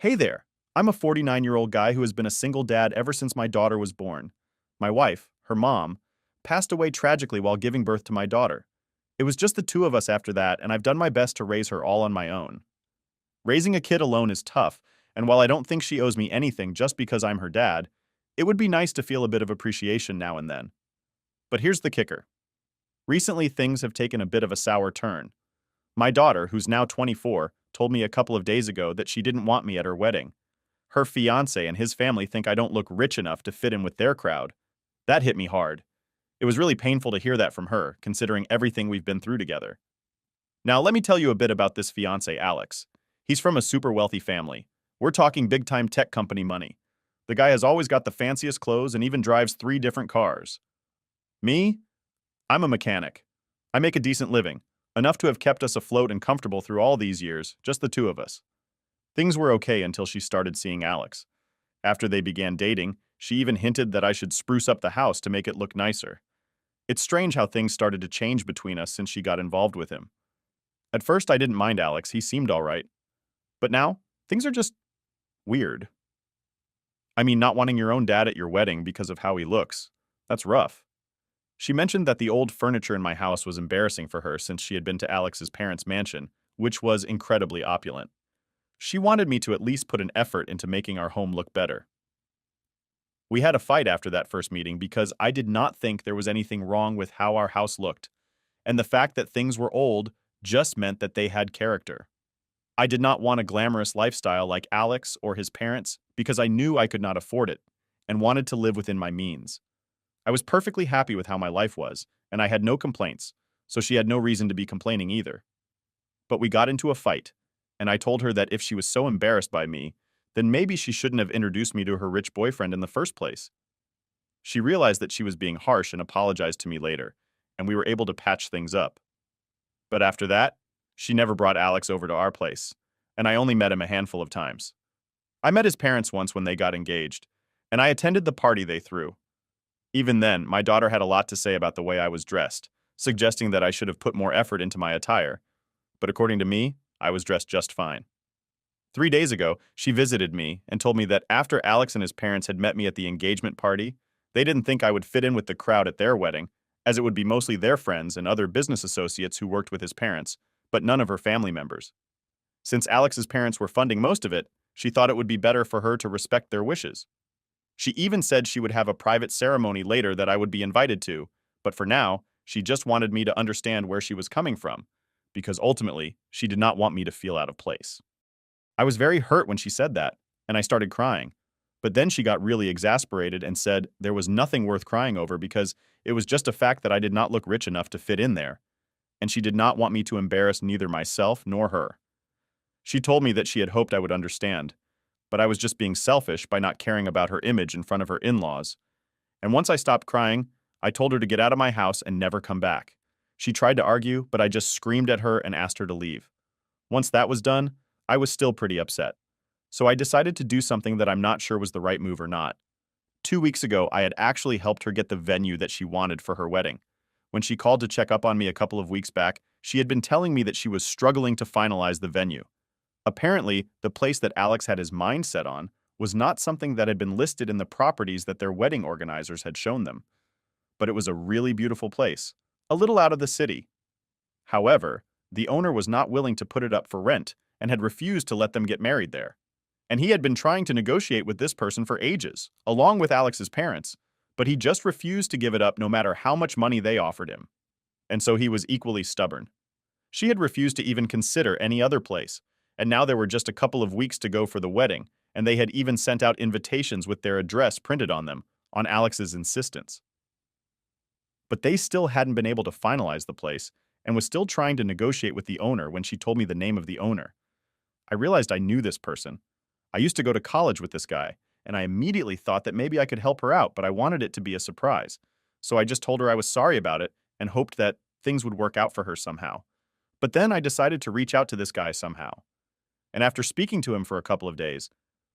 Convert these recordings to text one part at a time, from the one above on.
Hey there. I'm a 49-year-old guy who has been a single dad ever since my daughter was born. My wife, her mom, passed away tragically while giving birth to my daughter. It was just the two of us after that, and I've done my best to raise her all on my own. Raising a kid alone is tough, and while I don't think she owes me anything just because I'm her dad, it would be nice to feel a bit of appreciation now and then. But here's the kicker. Recently, things have taken a bit of a sour turn. My daughter, who's now 24, told me a couple of days ago that she didn't want me at her wedding. Her fiance and his family think I don't look rich enough to fit in with their crowd. That hit me hard. It was really painful to hear that from her, considering everything we've been through together. Now, let me tell you a bit about this fiance, Alex. He's from a super wealthy family. We're talking big time tech company money. The guy has always got the fanciest clothes and even drives 3 different cars. Me? I'm a mechanic. I make a decent living, enough to have kept us afloat and comfortable through all these years, just the two of us. Things were okay until she started seeing Alex. After they began dating, she even hinted that I should spruce up the house to make it look nicer. It's strange how things started to change between us since she got involved with him. At first, I didn't mind Alex, he seemed all right. But now, things are just weird. I mean, not wanting your own dad at your wedding because of how he looks. That's rough. She mentioned that the old furniture in my house was embarrassing for her since she had been to Alex's parents' mansion, which was incredibly opulent. She wanted me to at least put an effort into making our home look better. We had a fight after that first meeting because I did not think there was anything wrong with how our house looked, and the fact that things were old just meant that they had character. I did not want a glamorous lifestyle like Alex or his parents because I knew I could not afford it and wanted to live within my means. I was perfectly happy with how my life was, and I had no complaints, so she had no reason to be complaining either. But we got into a fight, and I told her that if she was so embarrassed by me, then maybe she shouldn't have introduced me to her rich boyfriend in the first place. She realized that she was being harsh and apologized to me later, and we were able to patch things up. But after that, she never brought Alex over to our place, and I only met him a handful of times. I met his parents once when they got engaged, and I attended the party they threw. Even then, my daughter had a lot to say about the way I was dressed, suggesting that I should have put more effort into my attire. But according to me, I was dressed just fine. 3 days ago, she visited me and told me that after Alex and his parents had met me at the engagement party, they didn't think I would fit in with the crowd at their wedding, as it would be mostly their friends and other business associates who worked with his parents, but none of her family members. Since Alex's parents were funding most of it, she thought it would be better for her to respect their wishes. She even said she would have a private ceremony later that I would be invited to, but for now, she just wanted me to understand where she was coming from, because ultimately, she did not want me to feel out of place. I was very hurt when she said that, and I started crying. But then she got really exasperated and said there was nothing worth crying over because it was just a fact that I did not look rich enough to fit in there, and she did not want me to embarrass neither myself nor her. She told me that she had hoped I would understand, but I was just being selfish by not caring about her image in front of her in-laws. And once I stopped crying, I told her to get out of my house and never come back. She tried to argue, but I just screamed at her and asked her to leave. Once that was done, I was still pretty upset. So I decided to do something that I'm not sure was the right move or not. 2 weeks ago, I had actually helped her get the venue that she wanted for her wedding. When she called to check up on me a couple of weeks back, she had been telling me that she was struggling to finalize the venue. Apparently, the place that Alex had his mind set on was not something that had been listed in the properties that their wedding organizers had shown them. But it was a really beautiful place, a little out of the city. However, the owner was not willing to put it up for rent and had refused to let them get married there. And he had been trying to negotiate with this person for ages, along with Alex's parents, but he just refused to give it up no matter how much money they offered him. And so he was equally stubborn. She had refused to even consider any other place, and now there were just a couple of weeks to go for the wedding, and they had even sent out invitations with their address printed on them, on Alex's insistence. But they still hadn't been able to finalize the place, and was still trying to negotiate with the owner when she told me the name of the owner. I realized I knew this person. I used to go to college with this guy, and I immediately thought that maybe I could help her out, but I wanted it to be a surprise. So I just told her I was sorry about it and hoped that things would work out for her somehow. But then I decided to reach out to this guy somehow. And after speaking to him for a couple of days,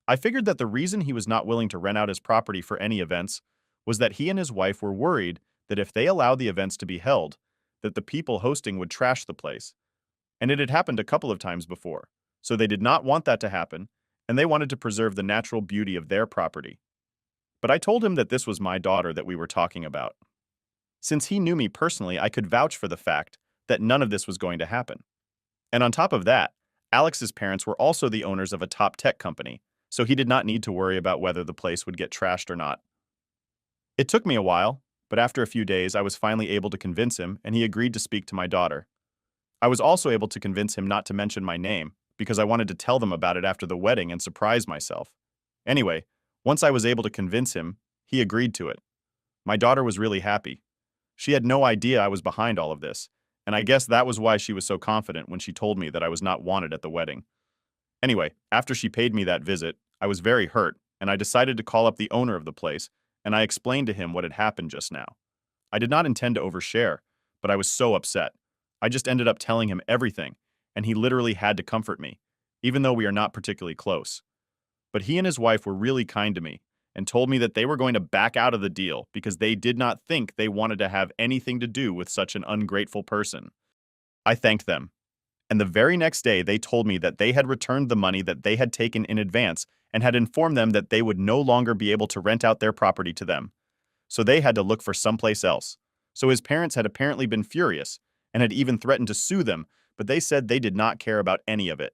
I figured that the reason he was not willing to rent out his property for any events was that he and his wife were worried that if they allowed the events to be held, that the people hosting would trash the place. And it had happened a couple of times before, so they did not want that to happen, and they wanted to preserve the natural beauty of their property. But I told him that this was my daughter that we were talking about. Since he knew me personally, I could vouch for the fact that none of this was going to happen. And on top of that, Alex's parents were also the owners of a top tech company, so he did not need to worry about whether the place would get trashed or not. It took me a while, but after a few days, I was finally able to convince him, and he agreed to speak to my daughter. I was also able to convince him not to mention my name, because I wanted to tell them about it after the wedding and surprise myself. Anyway, once I was able to convince him, he agreed to it. My daughter was really happy. She had no idea I was behind all of this, and I guess that was why she was so confident when she told me that I was not wanted at the wedding. Anyway, after she paid me that visit, I was very hurt, and I decided to call up the owner of the place, and I explained to him what had happened just now. I did not intend to overshare, but I was so upset. I just ended up telling him everything, and he literally had to comfort me, even though we are not particularly close. But he and his wife were really kind to me and told me that they were going to back out of the deal because they did not think they wanted to have anything to do with such an ungrateful person. I thanked them, and the very next day they told me that they had returned the money that they had taken in advance and had informed them that they would no longer be able to rent out their property to them. So they had to look for someplace else. So his parents had apparently been furious and had even threatened to sue them, but they said they did not care about any of it.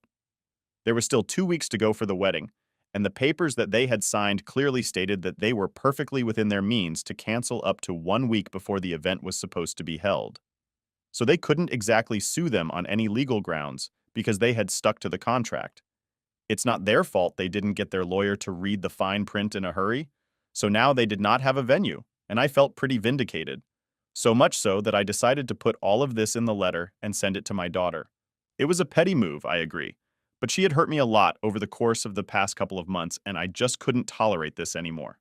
There was still 2 weeks to go for the wedding, and the papers that they had signed clearly stated that they were perfectly within their means to cancel up to 1 week before the event was supposed to be held. So they couldn't exactly sue them on any legal grounds because they had stuck to the contract. It's not their fault they didn't get their lawyer to read the fine print in a hurry, so now they did not have a venue, and I felt pretty vindicated. So much so that I decided to put all of this in the letter and send it to my daughter. It was a petty move, I agree, but she had hurt me a lot over the course of the past couple of months, and I just couldn't tolerate this anymore.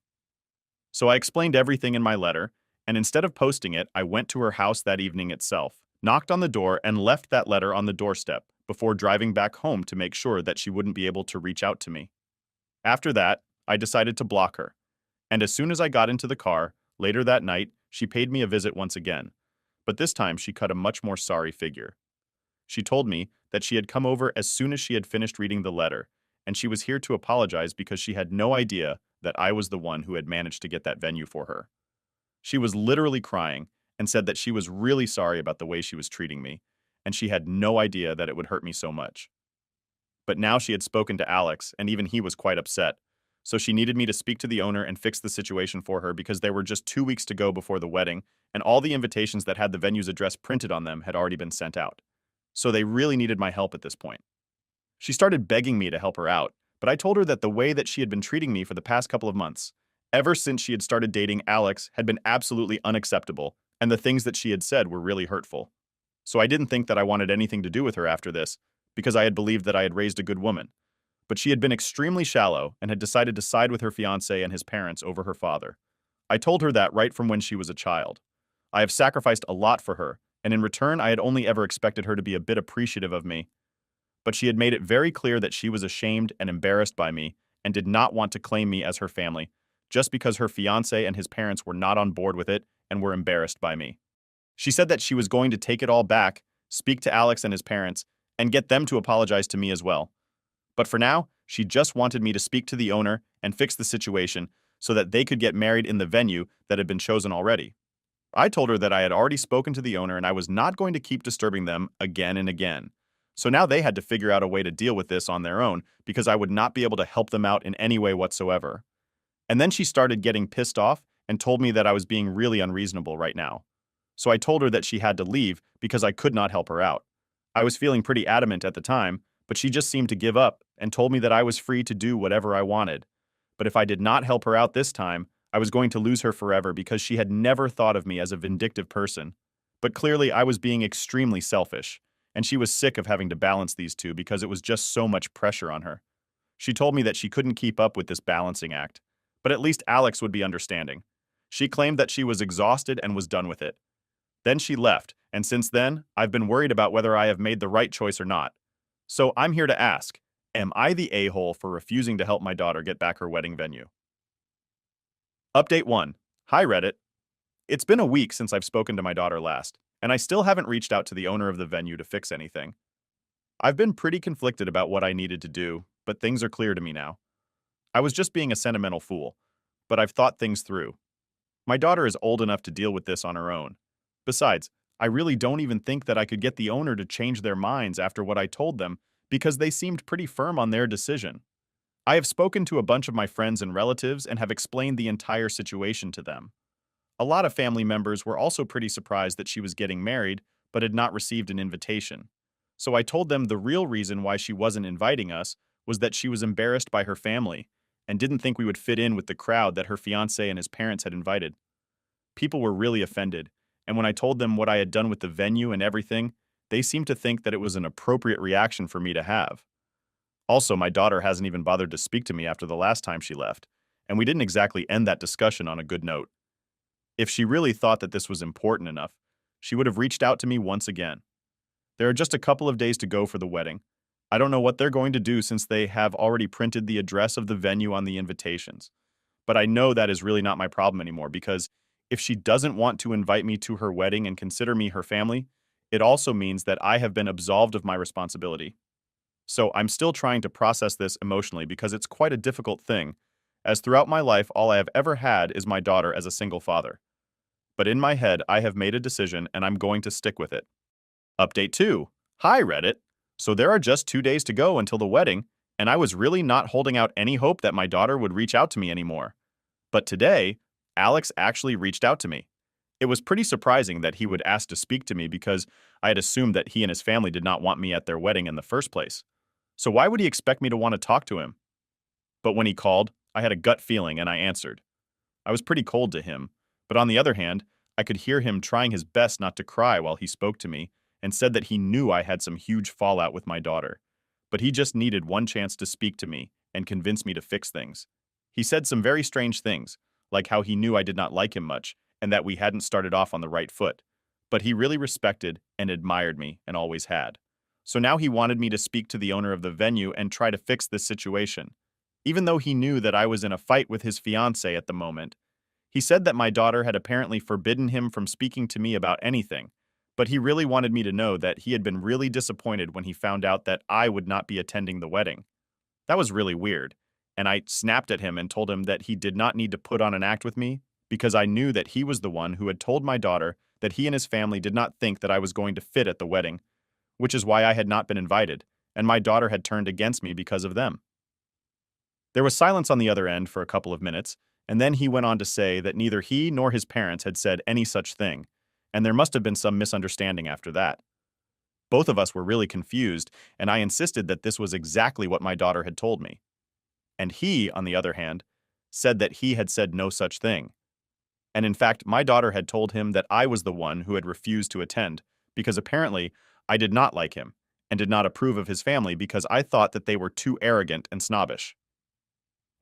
So I explained everything in my letter, and instead of posting it, I went to her house that evening itself, knocked on the door, and left that letter on the doorstep before driving back home to make sure that she wouldn't be able to reach out to me. After that, I decided to block her, and as soon as I got into the car, later that night, she paid me a visit once again, but this time she cut a much more sorry figure. She told me that she had come over as soon as she had finished reading the letter, and she was here to apologize because she had no idea that I was the one who had managed to get that venue for her. She was literally crying and said that she was really sorry about the way she was treating me, and she had no idea that it would hurt me so much. But now she had spoken to Alex, and even he was quite upset, so she needed me to speak to the owner and fix the situation for her because there were just 2 weeks to go before the wedding, and all the invitations that had the venue's address printed on them had already been sent out. So they really needed my help at this point. She started begging me to help her out, but I told her that the way that she had been treating me for the past couple of months, ever since she had started dating Alex, had been absolutely unacceptable, and the things that she had said were really hurtful. So I didn't think that I wanted anything to do with her after this, because I had believed that I had raised a good woman. But she had been extremely shallow and had decided to side with her fiancé and his parents over her father. I told her that right from when she was a child. I have sacrificed a lot for her, and in return I had only ever expected her to be a bit appreciative of me. But she had made it very clear that she was ashamed and embarrassed by me and did not want to claim me as her family, just because her fiancé and his parents were not on board with it and were embarrassed by me. She said that she was going to take it all back, speak to Alex and his parents, and get them to apologize to me as well. But for now, she just wanted me to speak to the owner and fix the situation so that they could get married in the venue that had been chosen already. I told her that I had already spoken to the owner and I was not going to keep disturbing them again and again. So now they had to figure out a way to deal with this on their own because I would not be able to help them out in any way whatsoever. And then she started getting pissed off and told me that I was being really unreasonable right now. So I told her that she had to leave because I could not help her out. I was feeling pretty adamant at the time, but she just seemed to give up and told me that I was free to do whatever I wanted. But if I did not help her out this time, I was going to lose her forever because she had never thought of me as a vindictive person. But clearly I was being extremely selfish, and she was sick of having to balance these two because it was just so much pressure on her. She told me that she couldn't keep up with this balancing act, but at least Alex would be understanding. She claimed that she was exhausted and was done with it. Then she left, and since then, I've been worried about whether I have made the right choice or not. So I'm here to ask, am I the a-hole for refusing to help my daughter get back her wedding venue? Update 1. Hi Reddit. It's been a week since I've spoken to my daughter last, and I still haven't reached out to the owner of the venue to fix anything. I've been pretty conflicted about what I needed to do, but things are clear to me now. I was just being a sentimental fool, but I've thought things through. My daughter is old enough to deal with this on her own. Besides, I really don't even think that I could get the owner to change their minds after what I told them because they seemed pretty firm on their decision. I have spoken to a bunch of my friends and relatives and have explained the entire situation to them. A lot of family members were also pretty surprised that she was getting married but had not received an invitation. So I told them the real reason why she wasn't inviting us was that she was embarrassed by her family and didn't think we would fit in with the crowd that her fiancé and his parents had invited. People were really offended, and when I told them what I had done with the venue and everything, they seemed to think that it was an appropriate reaction for me to have. Also, my daughter hasn't even bothered to speak to me after the last time she left, and we didn't exactly end that discussion on a good note. If she really thought that this was important enough, she would have reached out to me once again. There are just a couple of days to go for the wedding. I don't know what they're going to do since they have already printed the address of the venue on the invitations. But I know that is really not my problem anymore because if she doesn't want to invite me to her wedding and consider me her family, it also means that I have been absolved of my responsibility. So I'm still trying to process this emotionally because it's quite a difficult thing, as throughout my life all I have ever had is my daughter as a single father. But in my head, I have made a decision and I'm going to stick with it. Update 2. Hi, Reddit. So there are just 2 days to go until the wedding, and I was really not holding out any hope that my daughter would reach out to me anymore. But today, Alex actually reached out to me. It was pretty surprising that he would ask to speak to me because I had assumed that he and his family did not want me at their wedding in the first place. So why would he expect me to want to talk to him? But when he called, I had a gut feeling and I answered. I was pretty cold to him, but on the other hand, I could hear him trying his best not to cry while he spoke to me and said that he knew I had some huge fallout with my daughter. But he just needed one chance to speak to me and convince me to fix things. He said some very strange things, like how he knew I did not like him much and that we hadn't started off on the right foot. But he really respected and admired me and always had. So now he wanted me to speak to the owner of the venue and try to fix this situation. Even though he knew that I was in a fight with his fiancée at the moment, he said that my daughter had apparently forbidden him from speaking to me about anything, but he really wanted me to know that he had been really disappointed when he found out that I would not be attending the wedding. That was really weird, and I snapped at him and told him that he did not need to put on an act with me because I knew that he was the one who had told my daughter that he and his family did not think that I was going to fit at the wedding, which is why I had not been invited, and my daughter had turned against me because of them. There was silence on the other end for a couple of minutes, and then he went on to say that neither he nor his parents had said any such thing, and there must have been some misunderstanding after that. Both of us were really confused, and I insisted that this was exactly what my daughter had told me. And he, on the other hand, said that he had said no such thing. And in fact, my daughter had told him that I was the one who had refused to attend, because apparently I did not like him, and did not approve of his family because I thought that they were too arrogant and snobbish.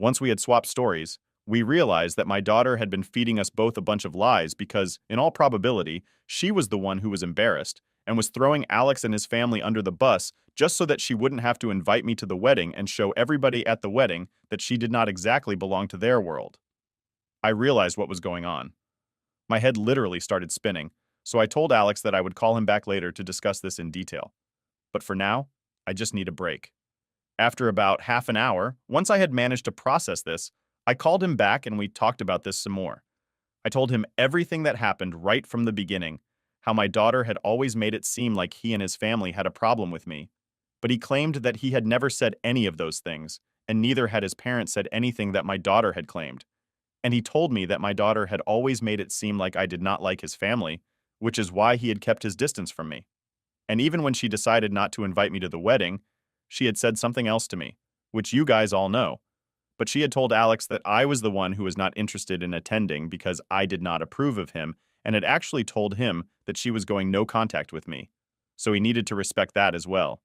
Once we had swapped stories, we realized that my daughter had been feeding us both a bunch of lies because, in all probability, she was the one who was embarrassed and was throwing Alex and his family under the bus just so that she wouldn't have to invite me to the wedding and show everybody at the wedding that she did not exactly belong to their world. I realized what was going on. My head literally started spinning, so I told Alex that I would call him back later to discuss this in detail. But for now, I just need a break. After about half an hour, once I had managed to process this, I called him back and we talked about this some more. I told him everything that happened right from the beginning, how my daughter had always made it seem like he and his family had a problem with me. But he claimed that he had never said any of those things, and neither had his parents said anything that my daughter had claimed. And he told me that my daughter had always made it seem like I did not like his family, which is why he had kept his distance from me. And even when she decided not to invite me to the wedding, she had said something else to me, which you guys all know. But she had told Alex that I was the one who was not interested in attending because I did not approve of him, and had actually told him that she was going no contact with me. So he needed to respect that as well.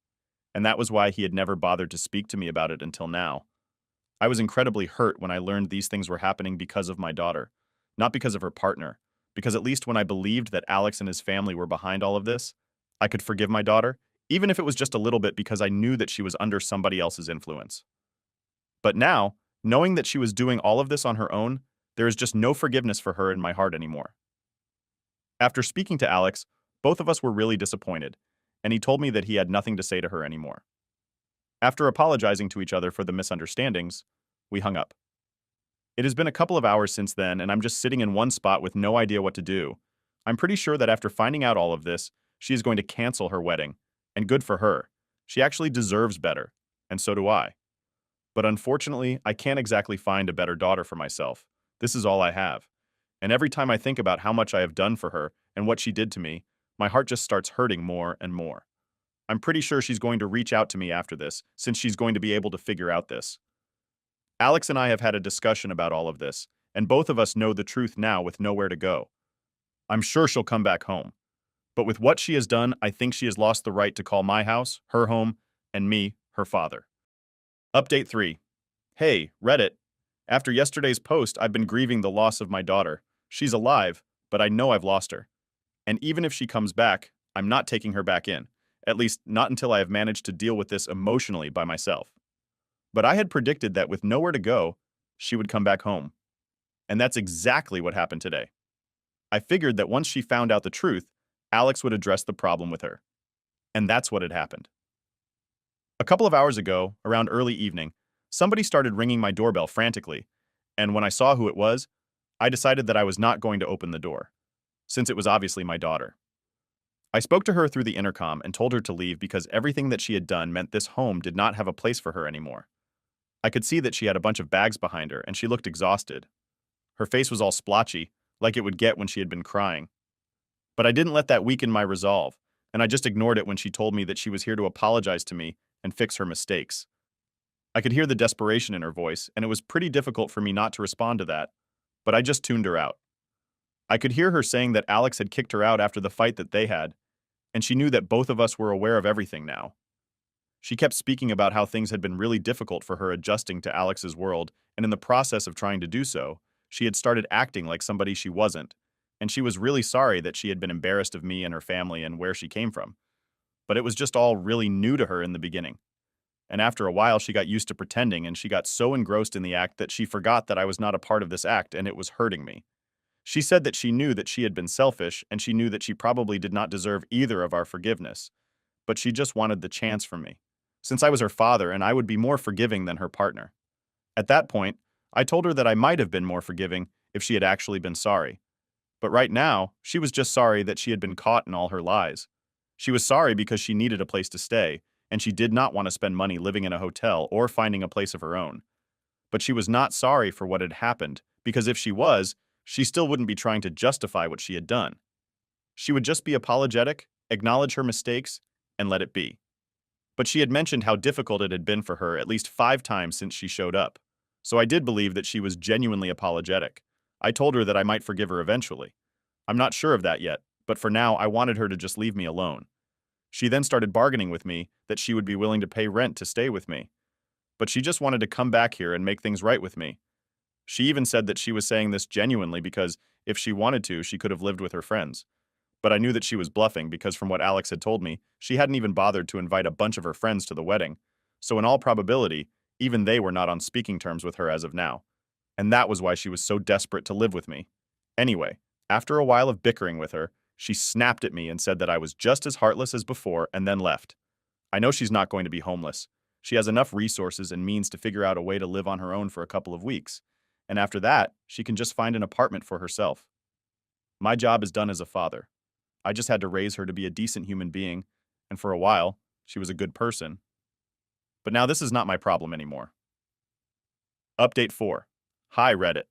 And that was why he had never bothered to speak to me about it until now. I was incredibly hurt when I learned these things were happening because of my daughter, not because of her partner, because at least when I believed that Alex and his family were behind all of this, I could forgive my daughter, even if it was just a little bit because I knew that she was under somebody else's influence. But now, knowing that she was doing all of this on her own, there is just no forgiveness for her in my heart anymore. After speaking to Alex, both of us were really disappointed, and he told me that he had nothing to say to her anymore. After apologizing to each other for the misunderstandings, we hung up. It has been a couple of hours since then, and I'm just sitting in one spot with no idea what to do. I'm pretty sure that after finding out all of this, she is going to cancel her wedding. And good for her. She actually deserves better. And so do I. But unfortunately, I can't exactly find a better daughter for myself. This is all I have. And every time I think about how much I have done for her and what she did to me, my heart just starts hurting more and more. I'm pretty sure she's going to reach out to me after this, since she's going to be able to figure out this. Alex and I have had a discussion about all of this, and both of us know the truth now with nowhere to go. I'm sure she'll come back home. But with what she has done, I think she has lost the right to call my house her home and me her father. Update 3. Hey, Reddit. After yesterday's post, I've been grieving the loss of my daughter. She's alive, but I know I've lost her. And even if she comes back, I'm not taking her back in. At least, not until I have managed to deal with this emotionally by myself. But I had predicted that with nowhere to go, she would come back home. And that's exactly what happened today. I figured that once she found out the truth, Alex would address the problem with her. And that's what had happened. A couple of hours ago, around early evening, somebody started ringing my doorbell frantically, and when I saw who it was, I decided that I was not going to open the door, since it was obviously my daughter. I spoke to her through the intercom and told her to leave because everything that she had done meant this home did not have a place for her anymore. I could see that she had a bunch of bags behind her and she looked exhausted. Her face was all splotchy, like it would get when she had been crying. But I didn't let that weaken my resolve, and I just ignored it when she told me that she was here to apologize to me and fix her mistakes. I could hear the desperation in her voice, and it was pretty difficult for me not to respond to that, but I just tuned her out. I could hear her saying that Alex had kicked her out after the fight that they had, and she knew that both of us were aware of everything now. She kept speaking about how things had been really difficult for her adjusting to Alex's world, and in the process of trying to do so, she had started acting like somebody she wasn't, and she was really sorry that she had been embarrassed of me and her family and where she came from. But it was just all really new to her in the beginning. And after a while, she got used to pretending, and she got so engrossed in the act that she forgot that I was not a part of this act and it was hurting me. She said that she knew that she had been selfish, and she knew that she probably did not deserve either of our forgiveness, but she just wanted the chance from me, since I was her father and I would be more forgiving than her partner. At that point, I told her that I might have been more forgiving if she had actually been sorry. But right now, she was just sorry that she had been caught in all her lies. She was sorry because she needed a place to stay, and she did not want to spend money living in a hotel or finding a place of her own. But she was not sorry for what had happened, because if she was, she still wouldn't be trying to justify what she had done. She would just be apologetic, acknowledge her mistakes, and let it be. But she had mentioned how difficult it had been for her at least 5 times since she showed up. So I did believe that she was genuinely apologetic. I told her that I might forgive her eventually. I'm not sure of that yet, but for now I wanted her to just leave me alone. She then started bargaining with me that she would be willing to pay rent to stay with me. But she just wanted to come back here and make things right with me. She even said that she was saying this genuinely because if she wanted to, she could have lived with her friends. But I knew that she was bluffing because from what Alex had told me, she hadn't even bothered to invite a bunch of her friends to the wedding. So in all probability, even they were not on speaking terms with her as of now. And that was why she was so desperate to live with me. Anyway, after a while of bickering with her, she snapped at me and said that I was just as heartless as before and then left. I know she's not going to be homeless. She has enough resources and means to figure out a way to live on her own for a couple of weeks. And after that, she can just find an apartment for herself. My job is done as a father. I just had to raise her to be a decent human being, and for a while, she was a good person. But now this is not my problem anymore. Update 4. Hi, Reddit.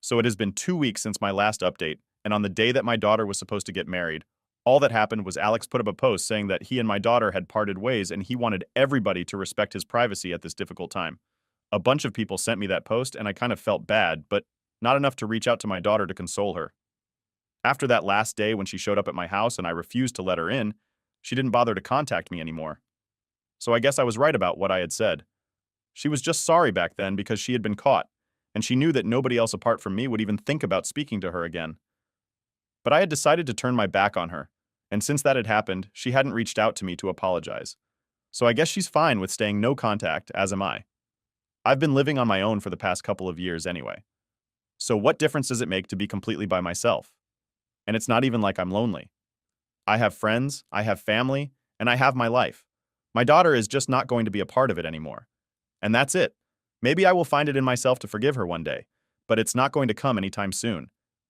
So it has been 2 weeks since my last update, and on the day that my daughter was supposed to get married, all that happened was Alex put up a post saying that he and my daughter had parted ways and he wanted everybody to respect his privacy at this difficult time. A bunch of people sent me that post and I kind of felt bad, but not enough to reach out to my daughter to console her. After that last day when she showed up at my house and I refused to let her in, she didn't bother to contact me anymore. So I guess I was right about what I had said. She was just sorry back then because she had been caught, and she knew that nobody else apart from me would even think about speaking to her again. But I had decided to turn my back on her, and since that had happened, she hadn't reached out to me to apologize. So I guess she's fine with staying no contact, as am I. I've been living on my own for the past couple of years anyway. So what difference does it make to be completely by myself? And it's not even like I'm lonely. I have friends, I have family, and I have my life. My daughter is just not going to be a part of it anymore. And that's it. Maybe I will find it in myself to forgive her one day, but it's not going to come anytime soon.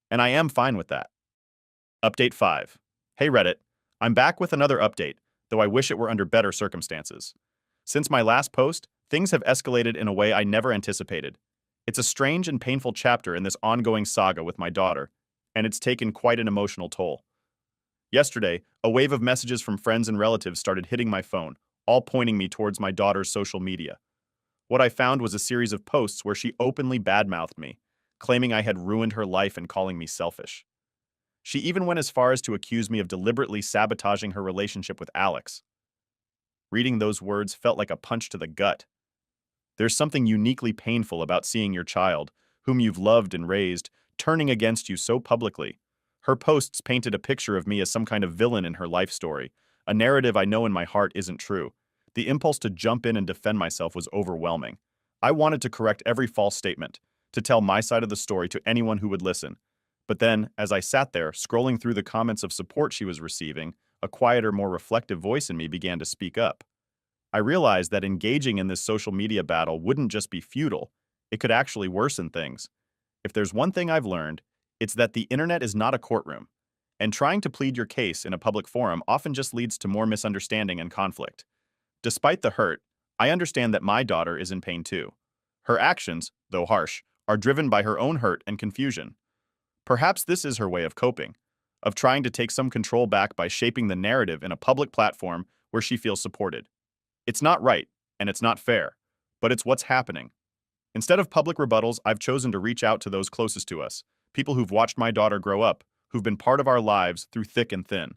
And I am fine with that. Update 5. Hey Reddit, I'm back with another update, though I wish it were under better circumstances. Since my last post, things have escalated in a way I never anticipated. It's a strange and painful chapter in this ongoing saga with my daughter, and it's taken quite an emotional toll. Yesterday, a wave of messages from friends and relatives started hitting my phone, all pointing me towards my daughter's social media. What I found was a series of posts where she openly badmouthed me, claiming I had ruined her life and calling me selfish. She even went as far as to accuse me of deliberately sabotaging her relationship with Alex. Reading those words felt like a punch to the gut. There's something uniquely painful about seeing your child, whom you've loved and raised, turning against you so publicly. Her posts painted a picture of me as some kind of villain in her life story, a narrative I know in my heart isn't true. The impulse to jump in and defend myself was overwhelming. I wanted to correct every false statement, to tell my side of the story to anyone who would listen. But then, as I sat there, scrolling through the comments of support she was receiving, a quieter, more reflective voice in me began to speak up. I realized that engaging in this social media battle wouldn't just be futile, it could actually worsen things. If there's one thing I've learned, it's that the internet is not a courtroom, and trying to plead your case in a public forum often just leads to more misunderstanding and conflict. Despite the hurt, I understand that my daughter is in pain too. Her actions, though harsh, are driven by her own hurt and confusion. Perhaps this is her way of coping, of trying to take some control back by shaping the narrative in a public platform where she feels supported. It's not right, and it's not fair, but it's what's happening. Instead of public rebuttals, I've chosen to reach out to those closest to us, people who've watched my daughter grow up, who've been part of our lives through thick and thin.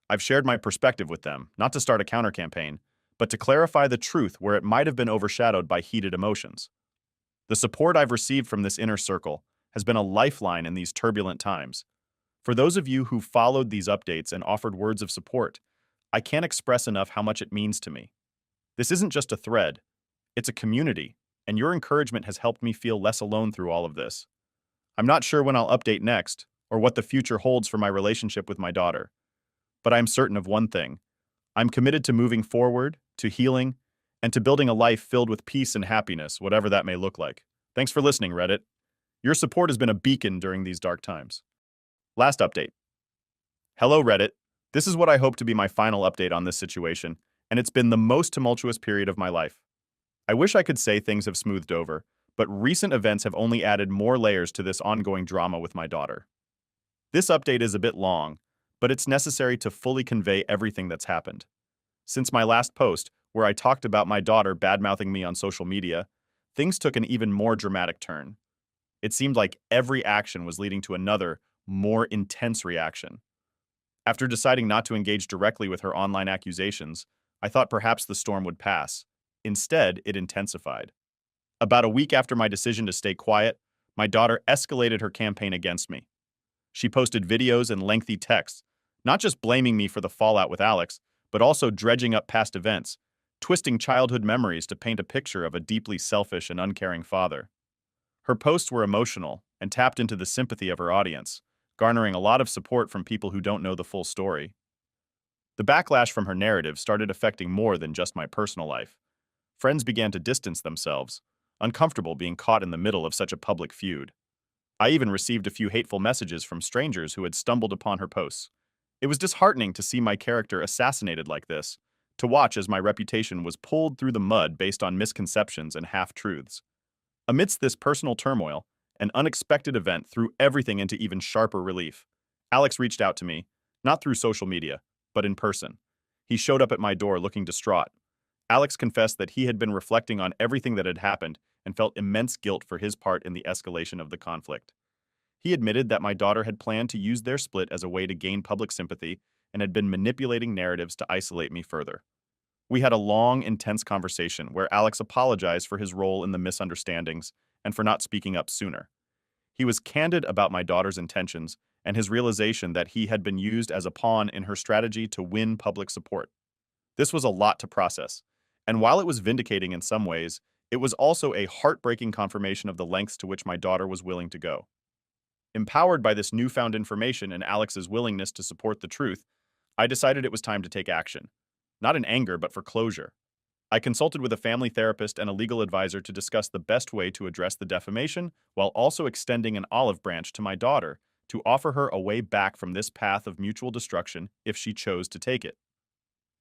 I've shared my perspective with them, not to start a counter-campaign, but to clarify the truth where it might have been overshadowed by heated emotions. The support I've received from this inner circle has been a lifeline in these turbulent times. For those of you who followed these updates and offered words of support, I can't express enough how much it means to me. This isn't just a thread, it's a community, and your encouragement has helped me feel less alone through all of this. I'm not sure when I'll update next, or what the future holds for my relationship with my daughter, but I'm certain of one thing. I'm committed to moving forward, to healing, and to building a life filled with peace and happiness, whatever that may look like. Thanks for listening, Reddit. Your support has been a beacon during these dark times. Last update. Hello, Reddit. This is what I hope to be my final update on this situation, and it's been the most tumultuous period of my life. I wish I could say things have smoothed over, but recent events have only added more layers to this ongoing drama with my daughter. This update is a bit long, but it's necessary to fully convey everything that's happened. Since my last post, where I talked about my daughter badmouthing me on social media, things took an even more dramatic turn. It seemed like every action was leading to another, more intense reaction. After deciding not to engage directly with her online accusations, I thought perhaps the storm would pass. Instead, it intensified. About a week after my decision to stay quiet, my daughter escalated her campaign against me. She posted videos and lengthy texts, not just blaming me for the fallout with Alex, but also dredging up past events, twisting childhood memories to paint a picture of a deeply selfish and uncaring father. Her posts were emotional and tapped into the sympathy of her audience, garnering a lot of support from people who don't know the full story. The backlash from her narrative started affecting more than just my personal life. Friends began to distance themselves, uncomfortable being caught in the middle of such a public feud. I even received a few hateful messages from strangers who had stumbled upon her posts. It was disheartening to see my character assassinated like this, to watch as my reputation was pulled through the mud based on misconceptions and half-truths. Amidst this personal turmoil, an unexpected event threw everything into even sharper relief. Alex reached out to me, not through social media, but in person. He showed up at my door looking distraught. Alex confessed that he had been reflecting on everything that had happened and felt immense guilt for his part in the escalation of the conflict. He admitted that my daughter had planned to use their split as a way to gain public sympathy and had been manipulating narratives to isolate me further. We had a long, intense conversation where Alex apologized for his role in the misunderstandings and for not speaking up sooner. He was candid about my daughter's intentions and his realization that he had been used as a pawn in her strategy to win public support. This was a lot to process, and while it was vindicating in some ways, it was also a heartbreaking confirmation of the lengths to which my daughter was willing to go. Empowered by this newfound information and Alex's willingness to support the truth, I decided it was time to take action. Not in anger, but for closure. I consulted with a family therapist and a legal advisor to discuss the best way to address the defamation while also extending an olive branch to my daughter to offer her a way back from this path of mutual destruction if she chose to take it.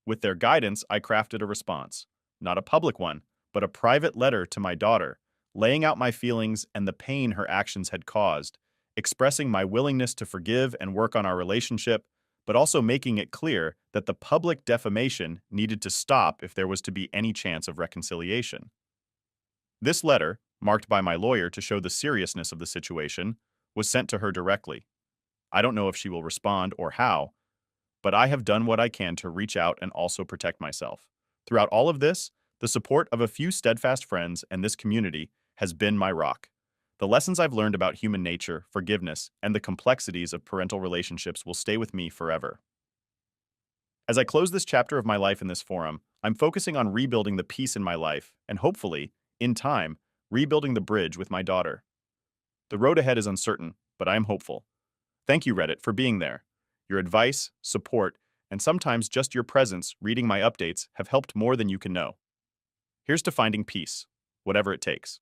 With their guidance, I crafted a response, not a public one, but a private letter to my daughter, laying out my feelings and the pain her actions had caused, expressing my willingness to forgive and work on our relationship, but also making it clear that the public defamation needed to stop if there was to be any chance of reconciliation. This letter, marked by my lawyer to show the seriousness of the situation, was sent to her directly. I don't know if she will respond or how, but I have done what I can to reach out and also protect myself. Throughout all of this, the support of a few steadfast friends and this community has been my rock. The lessons I've learned about human nature, forgiveness, and the complexities of parental relationships will stay with me forever. As I close this chapter of my life in this forum, I'm focusing on rebuilding the peace in my life and hopefully, in time, rebuilding the bridge with my daughter. The road ahead is uncertain, but I am hopeful. Thank you, Reddit, for being there. Your advice, support, and sometimes just your presence reading my updates have helped more than you can know. Here's to finding peace, whatever it takes.